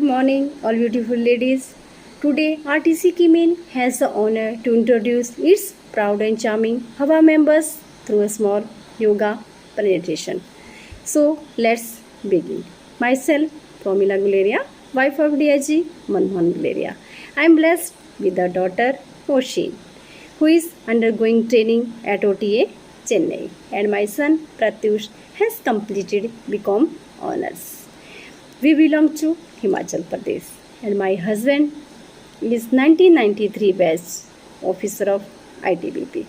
morning, all beautiful ladies. Today, RTC Kimin has the honor to introduce its proud and charming Hawa members through a small yoga presentation. So, let's begin. Myself, Promila Guleria, wife of DIG Manmohan Guleria. I am blessed with a daughter, Oshin, who is undergoing training at OTA Chennai, and my son Pratyush has completed BCom honors. We belong to Himachal Pradesh, and my husband is 1993 batch officer of ITBP.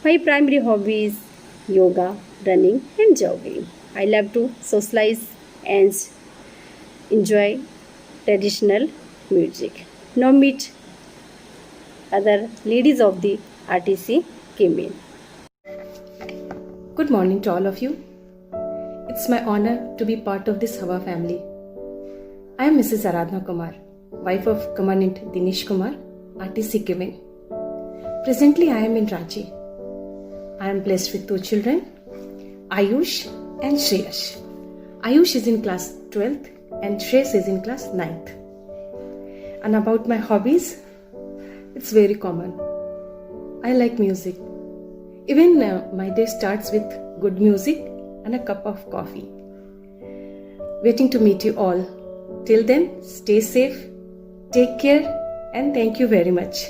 My primary hobby is yoga, running, and jogging. I love to socialize and enjoy traditional music. Now meet other ladies of the RTC Kimin. Good morning to all of you. It's my honor to be part of this Hawa family. I am Mrs. Aradhna Kumar, wife of Commandant Dinesh Kumar, RTC Kimin. Presently, I am in Ranchi. I am blessed with two children, Ayush and Shreyash. Ayush is in class 12th and Shreyash is in class 9th. And about my hobbies, it's very common. I like music. Even my day starts with good music and a cup of coffee. Waiting to meet you all. Till then, stay safe, take care, and thank you very much.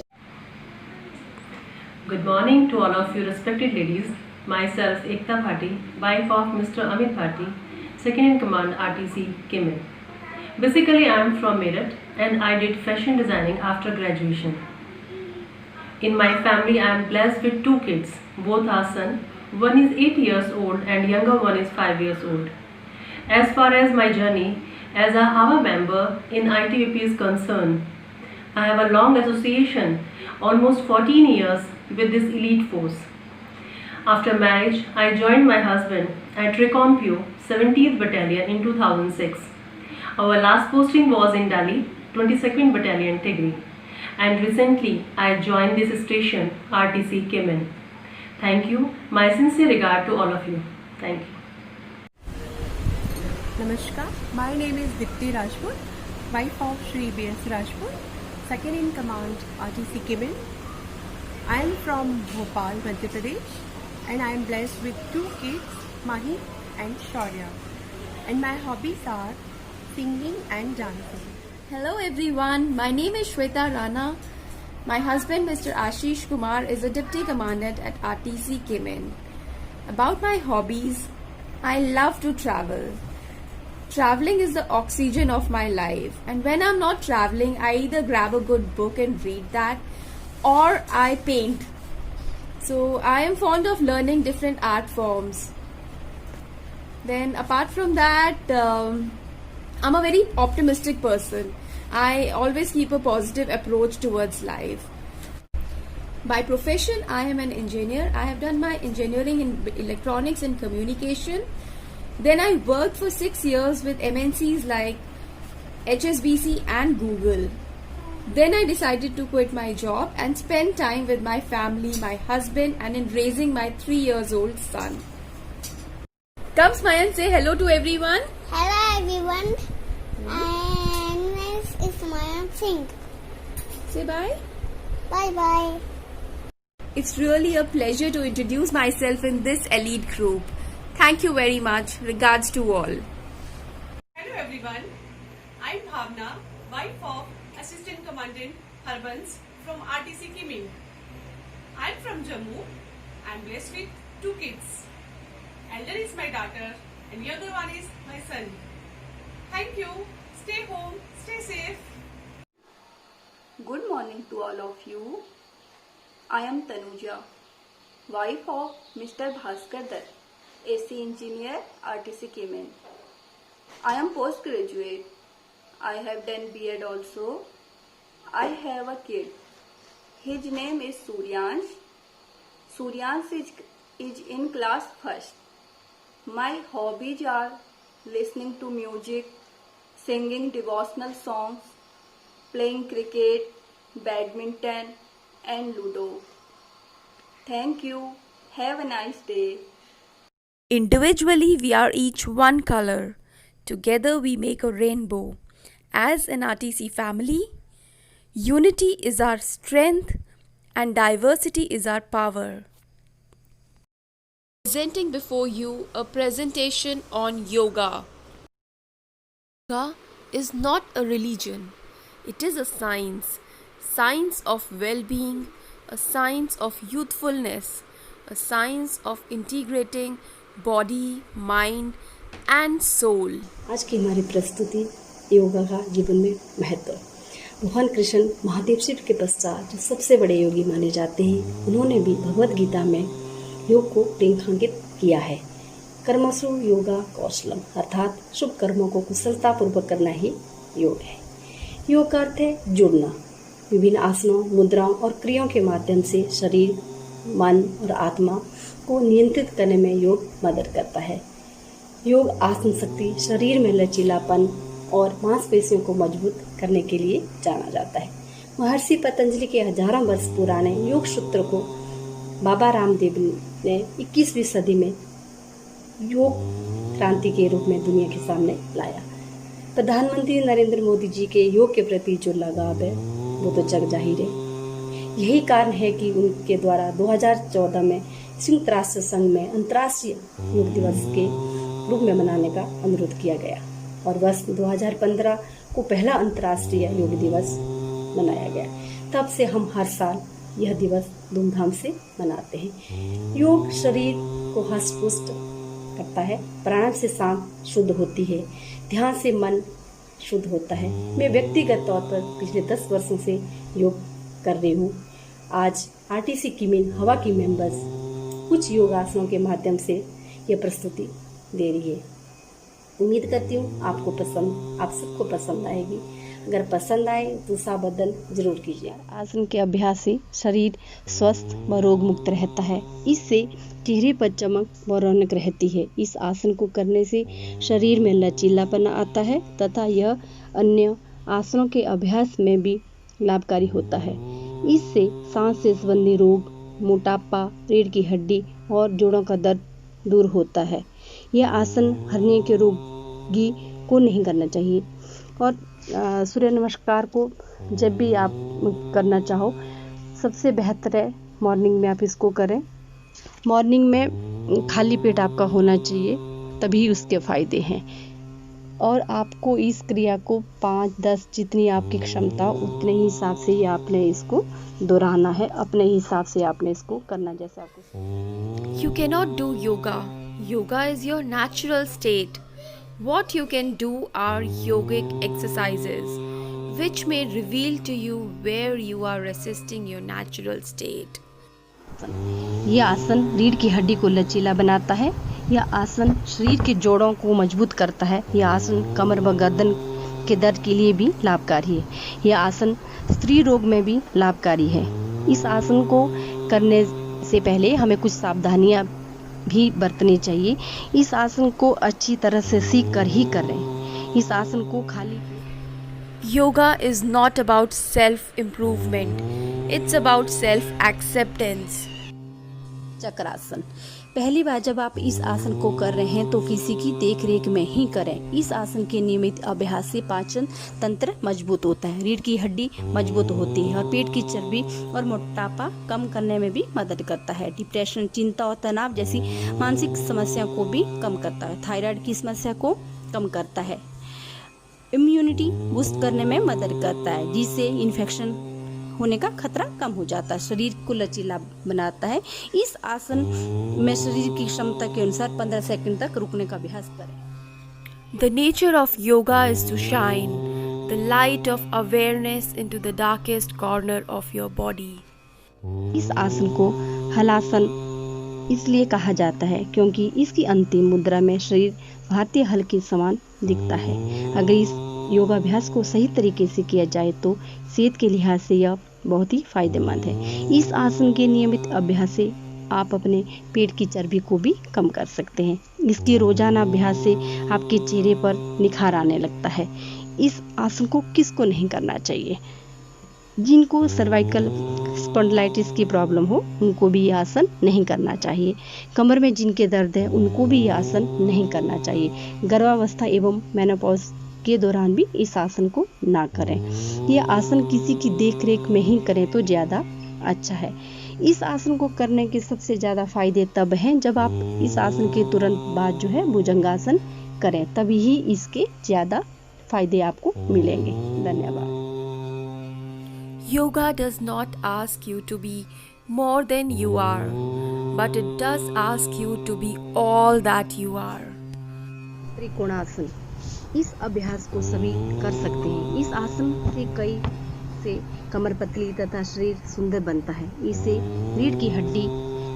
Good morning to all of you respected ladies. Myself Ekta Bhati, wife of Mr. Amit Bhati, second in command RTC Kimin. Basically, I am from Meerut and I did fashion designing after graduation. In my family, I am blessed with two kids. Both are sons. One is 8 years old and younger one is 5 years old. As far as my journey as a Hawa member in ITBP is concerned, I have a long association, almost 14 years, with this elite force. After marriage, I joined my husband at Recompu 17th Battalion in 2006. Our last posting was in Delhi, 22nd Battalion Tigri. And recently, I joined this station, RTC Kimin. Thank you. My sincere regard to all of you. Thank you. Namaskar, my name is Dipti Rajput, wife of Shri B.S. Rajput, second in command RTC Kimin. I am from Bhopal, Madhya Pradesh, and I am blessed with two kids, Mahi and Shaurya. And my hobbies are singing and dancing. Hello everyone, my name is Shweta Rana. My husband Mr. Ashish Kumar is a Deputy Commandant at RTC Kimin. About my hobbies, I love to travel. Traveling is the oxygen of my life, and when I'm not traveling, I either grab a good book and read that or I paint. So I am fond of learning different art forms. Then apart from that, I'm a very optimistic person. I always keep a positive approach towards life. By profession, I am an engineer. I have done my engineering in electronics and communication. Then I worked for 6 years with MNCs like HSBC and Google. Then I decided to quit my job and spend time with my family, my husband, and in raising my 3 years old son. Come smile and say hello to everyone. Hello everyone. And this is Maya Singh. Say bye. Bye bye. It's really a pleasure to introduce myself in this elite group. Thank you very much. Regards to all. Hello everyone. I'm Bhavna, wife of Assistant Commandant Harbans from RTC Kimin. I'm from Jammu. I'm blessed with two kids. Elder is my daughter and younger one is my son. Thank you. Stay home. Stay safe. Good morning to all of you. I am Tanuja, wife of Mr. Bhaskar Dutt, AC Engineer, RTC Kimin. I am postgraduate. I have done B.Ed also. I have a kid. His name is Suryansh. Suryansh is in class 1st. My hobbies are listening to music, singing devotional songs, playing cricket, badminton, and Ludo. Thank you. Have a nice day. Individually, we are each one color. Together, we make a rainbow. As an RTC family, unity is our strength and diversity is our power. Presenting before you a presentation on yoga. Yoga is not a religion, it is a science of well-being, a science of youthfulness, a science of integrating body, mind and soul. आज की हमारी प्रस्तुति योगा का जीवन में महत्व। भगवान कृष्ण महादेव शिव के पश्चात जो सबसे बड़े योगी माने जाते हैं, उन्होंने भी भगवत गीता में योग को रेखांकित किया है। कर्मसु योगा कौशलम, अर्थात शुभ कर्मों को कुशलता पूर्वक करना ही योग है। योग का अर्थ है जुड़ना। विभिन्न आसनों, मुद्राओं और क्रियाओं के माध्यम से शरीर, मन और आत्मा को नियंत्रित करने में योग मदद करता है। योग आसन शक्ति, शरीर में लचीलापन और मांसपेशियों को मजबूत करने के लिए जाना जाता है। महर्षि पतंजलि के हजारों वर्ष पुराने योग सूत्र को बाबा रामदेव ने 21वीं सदी में योग क्रांति के रूप में दुनिया के सामने लाया। प्रधानमंत्री नरेंद्र मोदी जी के योग के प्रति जो लगाव है वो तो जग जाहिर है। यही कारण है कि उनके द्वारा 2014 में संयुक्त राष्ट्र संघ में अंतर्राष्ट्रीय योग दिवस के रूप में मनाने का अनुरोध किया गया और वर्ष 2015 को पहला अंतर्राष्ट्रीय योग दिवस मनाया गया। तब से हम हर साल यह दिवस धूमधाम से मनाते हैं। योग शरीर को हष्ट-पुष्ट करता है, प्राणायाम से सांस शुद्ध होती है, ध्यान से मन शुद्ध होता है। मैं व्यक्तिगत तौर पर पिछले 10 वर्षों से योग कर रही हूँ। आज आरटीसी किमिन हवा की मेंबर्स कुछ योगासनों के माध्यम से यह प्रस्तुति दे रही है। उम्मीद करती हूँ आप सबको पसंद आएगी। अगर पसंद आए तो सावधान जरूर कीजिए। आसन के अभ्यास से शरीर स्वस्थ व रोग मुक्त रहता है। इससे चेहरे पर चमक व रौनक रहती है। इस आसन को करने से शरीर में लचीलापन आता है तथा यह अन्य आसनों के अभ्यास में भी लाभकारी होता है। इससे सांस से संबंधी रोग, मोटापा, रीढ़ की हड्डी और जोड़ों का दर्द दूर होता है। यह आसन हर्निया के रोगी को नहीं करना चाहिए। और सूर्य नमस्कार को जब भी आप करना चाहो, सबसे बेहतर है मॉर्निंग में आप इसको करें। मॉर्निंग में खाली पेट आपका होना चाहिए, तभी उसके फायदे हैं। और आपको इस क्रिया को 5-10 जितनी आपकी क्षमता उतने ही हिसाब से ही आपने इसको दोहराना है। अपने हिसाब से आपने इसको करना जैसे आपको। You cannot do yoga. Yoga is your natural state. What you can do are yogic exercises which may reveal to you where you are resisting your natural state. यह आसन रीढ़ की हड्डी को लचीला बनाता है। यह आसन शरीर के जोड़ों को मजबूत करता है। यह आसन कमर व गर्दन के दर्द के लिए भी लाभकारी है। यह आसन स्त्री रोग में भी लाभकारी है। इस आसन को करने से पहले हमें कुछ सावधानियां भी बरतनी चाहिए। इस आसन को अच्छी तरह से सीख कर ही करें। इस आसन को खाली Yoga is not about self-improvement. It's about self-acceptance. चक्रासन। पहली बार जब आप इस आसन को कर रहे हैं तो किसी की देख-रेख में ही करें। इस आसन के नियमित अभ्यास से पाचन तंत्र मजबूत होता है, रीढ़ की हड्डी मजबूत होती है और पेट की चर्बी और मोटापा कम करने में भी मदद करता है। डिप्रेशन, चिंता और तनाव जैसी मानसिक समस्या को भी कम करता है। थायराइड की समस्या को कम करता है। इम्यूनिटी बूस्ट करने में मदद करता है, जिससे इन्फेक्शन होने का खतरा कम हो जाता है। शरीर को लचीला बनाता है। इस आसन में शरीर की क्षमता के अनुसार 15 सेकंड तक रुकने का अभ्यास करें। The nature of yoga is to shine the light of awareness into the darkest corner of your body. इस आसन को हलासन इसलिए कहा जाता है क्योंकि इसकी अंतिम मुद्रा में शरीर भारतीय हल के समान दिखता है। अगर इस योगाभ्यास को सही तरीके से किया जाए तो सेहत के लिहाज से यह बहुत ही फायदेमंद है। इस आसन के नियमित अभ्यास से आप अपने पेट की चर्बी को भी कम कर सकते हैं। इसके रोजाना अभ्यास से आपके चेहरे पर निखार आने लगता है। इस आसन को किसको नहीं करना चाहिए? जिनको सर्वाइकल स्पॉन्डिलाइटिस की प्रॉब्लम हो उनको भी ये आसन नहीं करना चाहिए। कमर में जिनके दर्द है उनको भी ये आसन नहीं करना चाहिए। गर्भावस्था एवं मेनोपॉज के दौरान भी इस आसन को ना करें। यह आसन किसी की देख रेख में ही करें तो ज़्यादा अच्छा है। इस आसन को करने के सबसे ज़्यादा फायदे तब हैं जब आप इस आसन के तुरंत बाद जो है भुजंगासन करें, तभी ही इसके ज़्यादा फायदे आपको मिलेंगे। धन्यवाद। Yoga does not ask you to be more than you are, but it does ask you to be all that you are. Trikonasana, इस अभ्यास को सभी कर सकते हैं। इस आसन से कमर पतली तथा शरीर सुंदर बनता है। इससे रीढ़ की हड्डी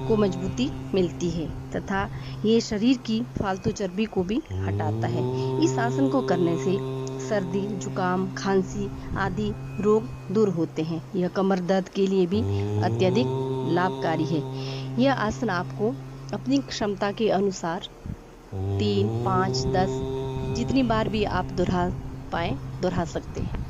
को मजबूती मिलती है तथा ये शरीर की फालतू चर्बी को भी हटाता है। इस आसन को करने से सर्दी, जुकाम, खांसी आदि रोग दूर होते हैं। यह कमर दर्द के लिए भी अत्यधिक लाभकारी है। यह आसन आपको अपनी क्षमता के अनुसार 3, 5, 10 जितनी बार भी आप दोहरा सकते हैं।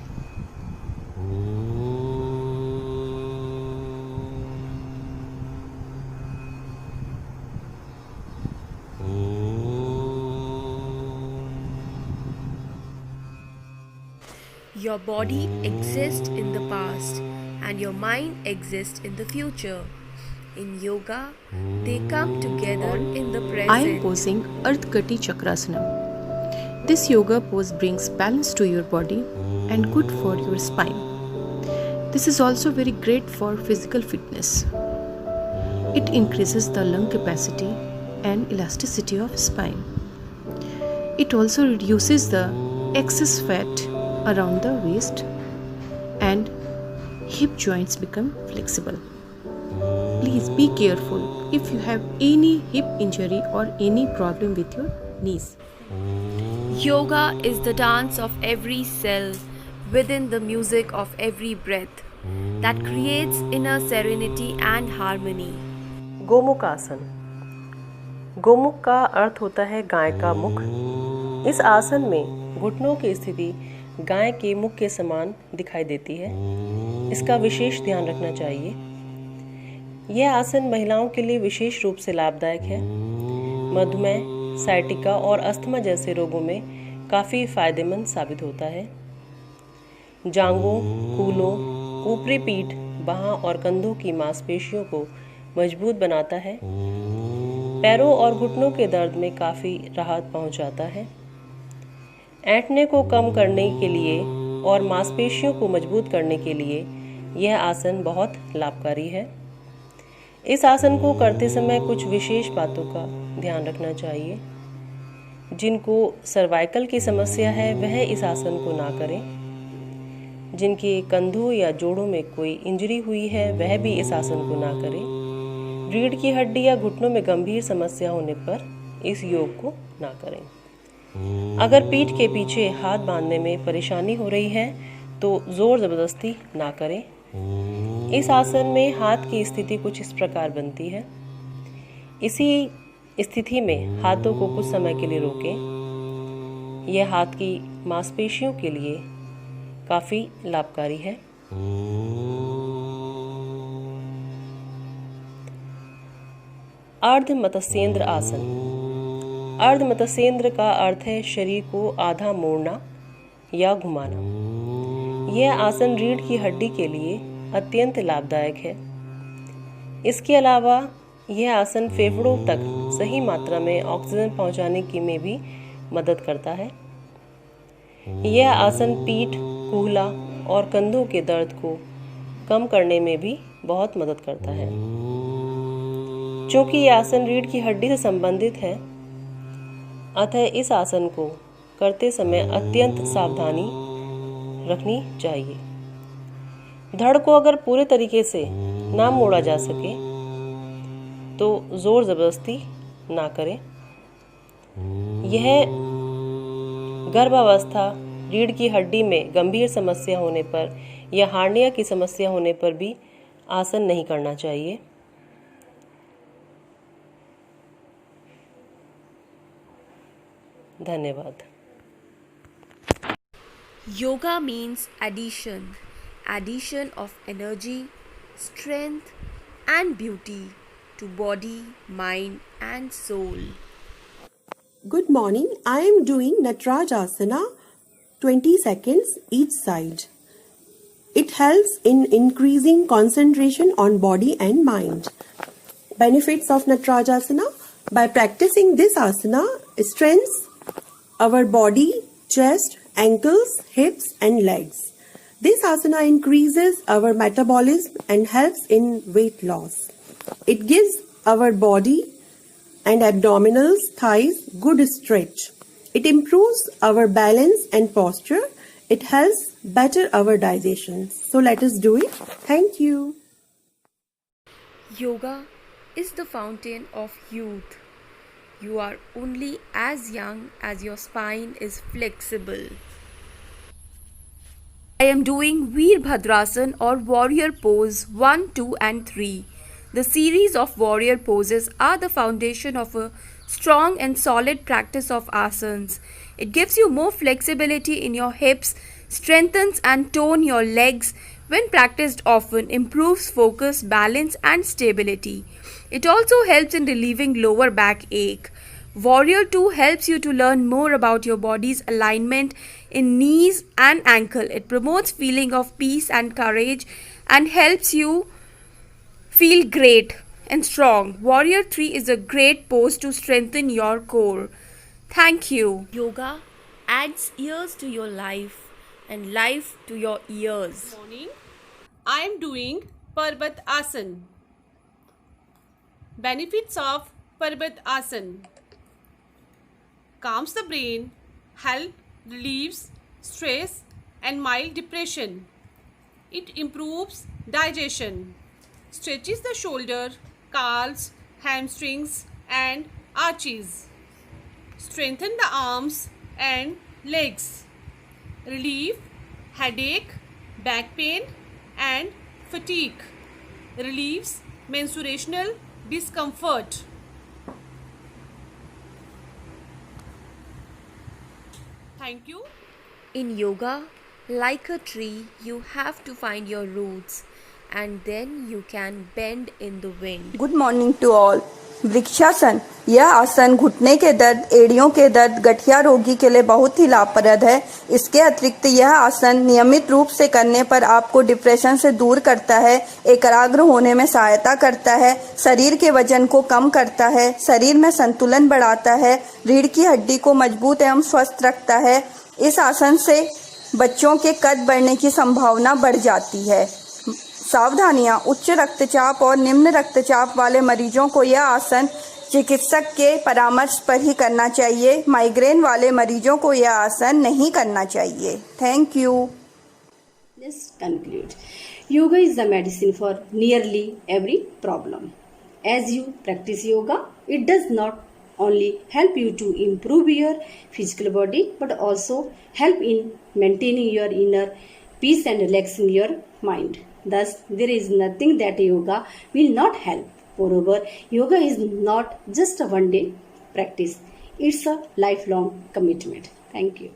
Your body exists in the past and your mind exists in the future. In yoga, they come together in the present. I am posing Ardhakati Chakrasana. This yoga pose brings balance to your body and good for your spine. This is also very great for physical fitness. It increases the lung capacity and elasticity of spine. It also reduces the excess fat around the waist and hip joints become flexible. Please be careful if you have any hip injury or any problem with your knees. Yoga is the dance of every cell within the music of every breath that creates inner serenity and harmony. Gomukh आसन। गोमुख का अर्थ होता है गाय का मुख। इस आसन में घुटनों की स्थिति गाय के मुख के समान दिखाई देती है। इसका विशेष ध्यान रखना चाहिए। यह आसन महिलाओं के लिए विशेष रूप से लाभदायक है। मधुमेह, साइटिका और अस्थमा जैसे रोगों में काफ़ी फायदेमंद साबित होता है। जांघों, कूल्हों, ऊपरी पीठ, बाहां और कंधों की मांसपेशियों को मजबूत बनाता है। पैरों और घुटनों के दर्द में काफ़ी राहत पहुंचाता है। ऐंठने को कम करने के लिए और मांसपेशियों को मजबूत करने के लिए यह आसन बहुत लाभकारी है। इस आसन को करते समय कुछ विशेष बातों का ध्यान रखना चाहिए। जिनको सर्वाइकल की समस्या है वह इस आसन को ना करें। जिनके कंधों या जोड़ों में कोई इंजरी हुई है वह भी इस आसन को ना करें। रीढ़ की हड्डी या घुटनों में गंभीर समस्या होने पर इस योग को ना करें। अगर पीठ के पीछे हाथ बांधने में परेशानी हो रही है तो जोर ज़बरदस्ती ना करें। इस आसन में हाथ की स्थिति कुछ इस प्रकार बनती है। इसी स्थिति में हाथों को कुछ समय के लिए रोकें। यह हाथ की मांसपेशियों के लिए काफ़ी लाभकारी है। अर्ध मत्स्येंद्र आसन। अर्ध मत्स्येंद्र का अर्थ है शरीर को आधा मोड़ना या घुमाना। यह आसन रीढ़ की हड्डी के लिए अत्यंत लाभदायक है। इसके अलावा यह आसन फेफड़ों तक सही मात्रा में ऑक्सीजन पहुंचाने की में भी मदद करता है। यह आसन पीठ, कूल्हा और कंधों के दर्द को कम करने में भी बहुत मदद करता है। चूँकि यह आसन रीढ़ की हड्डी से संबंधित है, अतः इस आसन को करते समय अत्यंत सावधानी रखनी चाहिए। धड़ को अगर पूरे तरीके से ना मोड़ा जा सके तो जोर ज़बरदस्ती ना करें। यह गर्भावस्था, रीढ़ की हड्डी में गंभीर समस्या होने पर या हार्निया की समस्या होने पर भी आसन नहीं करना चाहिए। धन्यवाद। Yoga means addition of energy, strength and beauty to body, mind and soul. Good morning. I am doing Nataraj Asana 20 seconds each side. It helps in increasing concentration on body and mind. Benefits of Natarajasana. By practicing this asana, strengthens our body, chest, ankles, hips and legs. This asana increases our metabolism and helps in weight loss. It gives our body and abdominals, thighs good stretch. It improves our balance and posture. It helps better our digestion. So let us do it. Thank you. Yoga is the fountain of youth. You are only as young as your spine is flexible. I am doing Veerbhadrasana or warrior pose 1, 2 and 3. The series of warrior poses are the foundation of a strong and solid practice of asanas. It gives you more flexibility in your hips, strengthens and tone your legs. When practiced often, improves focus, balance and stability. It also helps in relieving lower back ache. Warrior 2 helps you to learn more about your body's alignment in knees and ankle. It promotes feeling of peace and courage and helps you feel great and strong. Warrior 3 is a great pose to strengthen your core. Thank you. Yoga adds years to your life and life to your years. Morning. I am doing Parbat Asana. Benefits of Parbat Asana. Calms the brain, help relieves stress and mild depression. It improves digestion, stretches the shoulder, calves, hamstrings and arches. Strengthen the arms and legs. Relieve headache, back pain and fatigue. Relieves menstruational discomfort. Thank you. In yoga, like a tree, you have to find your roots and then you can bend in the wind. Good morning to all. Vrikshasana, यह आसन घुटने के दर्द, एड़ियों के दर्द, गठिया रोगी के लिए बहुत ही लाभप्रद है। इसके अतिरिक्त यह आसन नियमित रूप से करने पर आपको डिप्रेशन से दूर करता है, एकाग्र होने में सहायता करता है, शरीर के वजन को कम करता है, शरीर में संतुलन बढ़ाता है, रीढ़ की हड्डी को मजबूत एवं स्वस्थ रखता है। इस आसन से बच्चों के कद बढ़ने की संभावना बढ़ जाती है। सावधानियां, उच्च रक्तचाप और निम्न रक्तचाप वाले मरीजों को यह आसन चिकित्सक के परामर्श पर ही करना चाहिए। माइग्रेन वाले मरीजों को यह आसन नहीं करना चाहिए। Thank you. Let's conclude. Yoga is the medicine for nearly every problem. As you practice yoga, it does not only help you to improve your physical body, but also help in maintaining your inner peace and relaxing your mind. Thus, there is nothing that yoga will not help. Moreover, yoga is not just a one-day practice. It's a lifelong commitment. Thank you.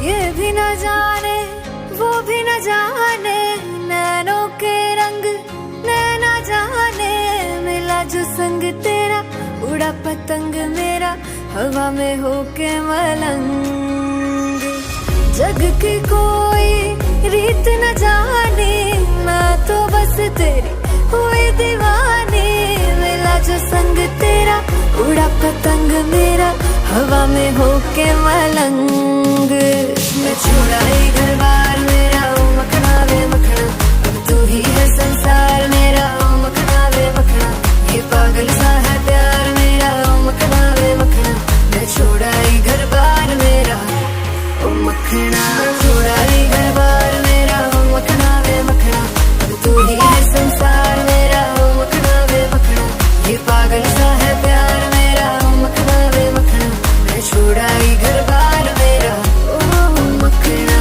ये भी न जाने वो भी न जाने, नैनों के रंग नैना जाने, मिला जो संग तेरा उड़ा पतंग मेरा हवा में होके मलंग। जग की कोई रीत न जाने, मैं तो बस तेरी हुई दीवानी, मिला जो संग तेरा उड़ा पतंग मेरा हवा में होके मलंग। मैं छुड़ाई घर बार मेरा ओ मखना वे मखना, अब तू ही है संसार मेरा ओ मखना वे मखना, ये पागल सा है प्यार मेरा ओ मखना वे मखना। मैं छुड़ाई घर बार मेरा ओ मखना, छुड़ाई घर बार मेरा ओ मखना वे मखना, अब तू ही है संसार मेरा ओ मखना वे मखना, ये पागल सा है प्यार मेरा ओ मखना वे मखना। मैं छुड़ाई घर बार मेरा ओ मखना।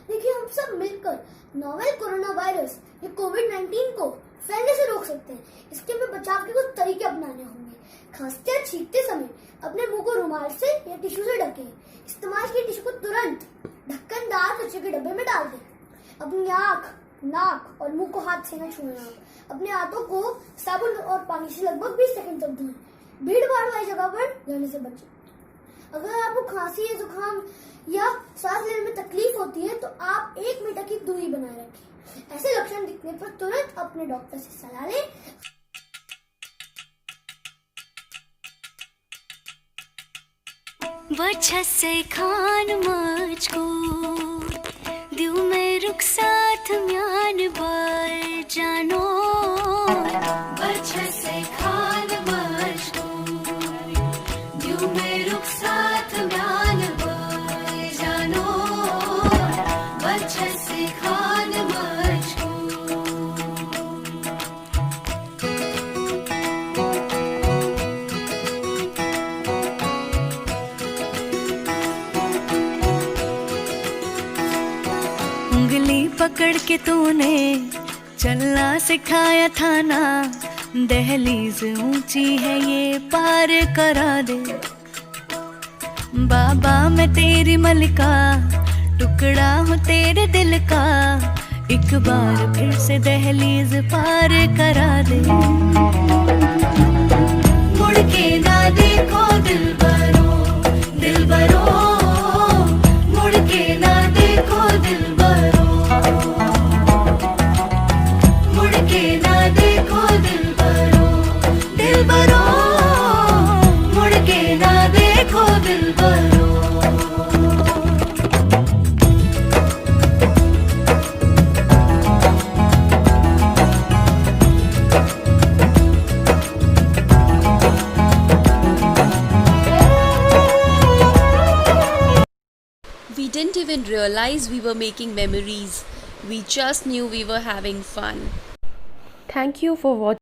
देखिए, हम सब मिलकर नोवेल कोरोना वायरस या कोविड-19 को फैलने से रोक सकते हैं। इसके लिए बचाव के कुछ तरीके अपनाने होंगे। खांसते या छींकते समय अपने मुंह को रुमाल से या टिश्यू से ढकें। इस्तेमाल किए टिश्यू को तुरंत ढक्कनदार कचरे के डब्बे में डाल दें। अपनी आँख, नाक और मुंह को हाथ से न छुएं। आप अपने हाथों को साबुन और पानी से लगभग 20 सेकंड तक धोएं। भीड़ भाड़ वाली जगह पर जाने से बचें। अगर आपको खांसी या जुकाम या सांस लेने में तकलीफ होती है तो आप 1 मीटर की दूरी बनाए रखें। ऐसे लक्षण दिखने पर तुरंत अपने डॉक्टर से सलाह लें। वजह से खान मुझको दिल में रुक साथ म्यान बार जानो वजह से खान मुझको दिल में रुक साथ म्यान बार जानो वजह से खान मुझको उंगली पकड़ के तूने चलना सिखाया था ना, दहलीज ऊंची है ये पार करा दे। बाबा मैं तेरी मलिका, टुकड़ा हूँ तेरे दिल का, एक बार फिर से दहलीज पार करा दे। मुड़ के ना देखो दिलबरो, दिलबरो, मुड़ के ना देखो दिलबरो, मुड़ के ना देखो दिलबरो, दिलबरो, मुड़ के ना देखो Dilbaro. We didn't even realize we were making memories. We just knew we were having fun. Thank you for watching.